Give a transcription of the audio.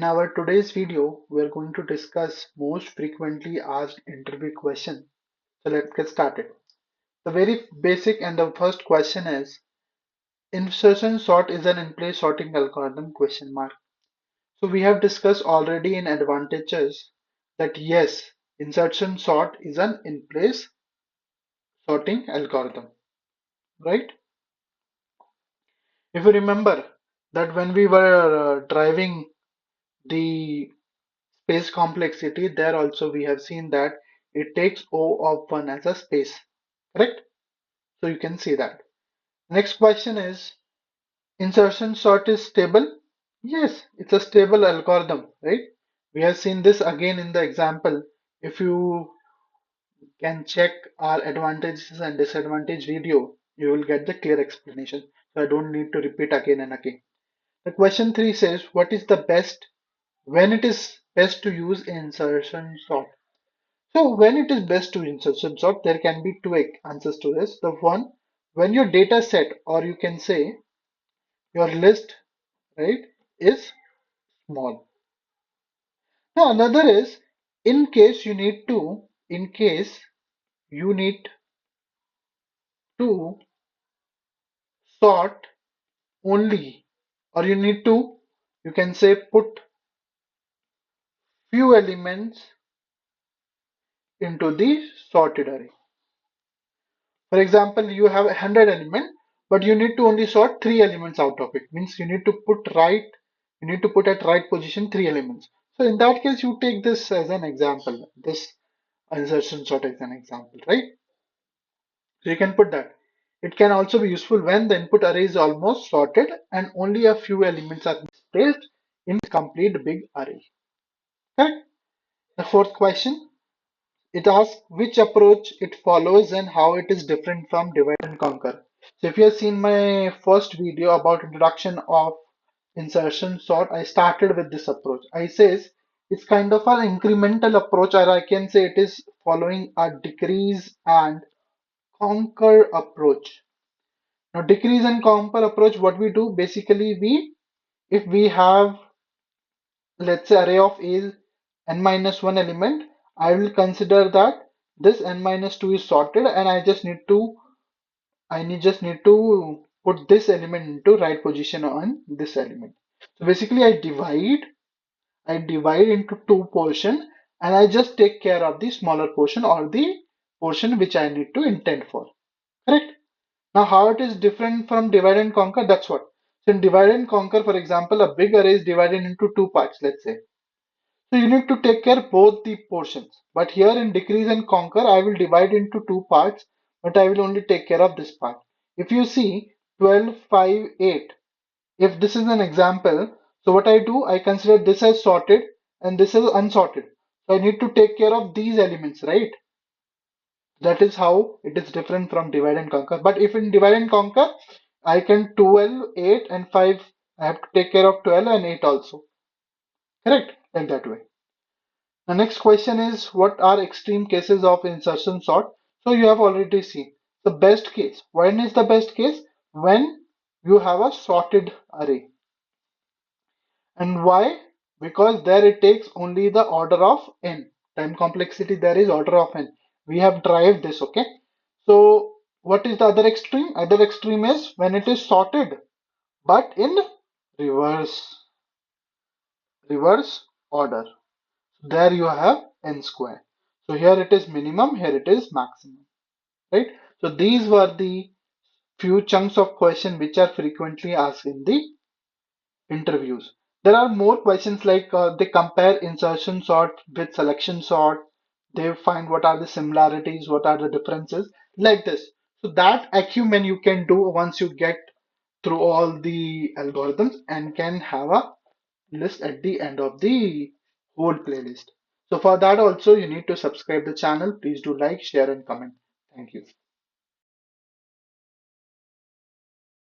In our today's video, we are going to discuss most frequently asked interview question. So let's get started. The very basic and the first question is insertion sort is an in-place sorting algorithm question mark. So we have discussed already in advantages that yes, insertion sort is an in-place sorting algorithm, right? If you remember that when we were driving the space complexity, there also we have seen that it takes O of 1 as a space, correct? So you can see that. Next question is insertion sort is stable? Yes, it's a stable algorithm, right? We have seen this again in the example. If you can check our advantages and disadvantage video, you will get the clear explanation. So I don't need to repeat again and again. The question 3 says, what is the best when it is best to use insertion sort? So when it is best to insertion sort, there can be two answers to this. The one, when your data set, or you can say your list, right, is small. Now another is in case you need to sort only, or you can say put few elements into the sorted array. For example, you have 100 element, but you need to only sort 3 elements out of it. Means you need to put at right position 3 elements. So in that case, you take this as an example, this insertion sort as an example, right? So you can put that. It can also be useful when the input array is almost sorted and only a few elements are placed in complete big array. Correct? The fourth question, it asks which approach it follows and how it is different from divide and conquer. So if you have seen my first video about introduction of insertion sort, I started with this approach. I says it's kind of an incremental approach, or I can say it is following a decrease and conquer approach. Now decrease and conquer approach, what we do basically, if we have, let's say, array of a n minus 1 element, I will consider that this n minus 2 is sorted and just need to put this element into right position on this element. So basically I divide into two portion and I just take care of the smaller portion or the portion which I need to intend for. Correct? Now how it is different from divide and conquer, that's what. So in divide and conquer, for example, a big array is divided into two parts, let's say. So you need to take care both the portions. But here in decrease and conquer, I will divide into two parts, but I will only take care of this part. If you see 12, 5, 8, if this is an example, so what I do, I consider this as sorted and this is unsorted. So I need to take care of these elements, right? That is how it is different from divide and conquer. But if in divide and conquer, I can 12, 8 and 5, I have to take care of 12 and 8 also. Correct? Like that way. The next question is, what are extreme cases of insertion sort? So you have already seen the best case. When is the best case? When you have a sorted array. And why? Because there it takes only the order of n. Time complexity there is order of n. We have derived this, okay? So what is the other extreme? Other extreme is when it is sorted, but in reverse, reverse order. There you have n square. So here it is minimum, here it is maximum, right? So these were the few chunks of question which are frequently asked in the interviews. There are more questions like they compare insertion sort with selection sort. They find what are the similarities, what are the differences, like this. So that acumen you can do once you get through all the algorithms and can have a list at the end of the whole playlist. So for that also you need to subscribe the channel. Please do like, share and comment. Thank you.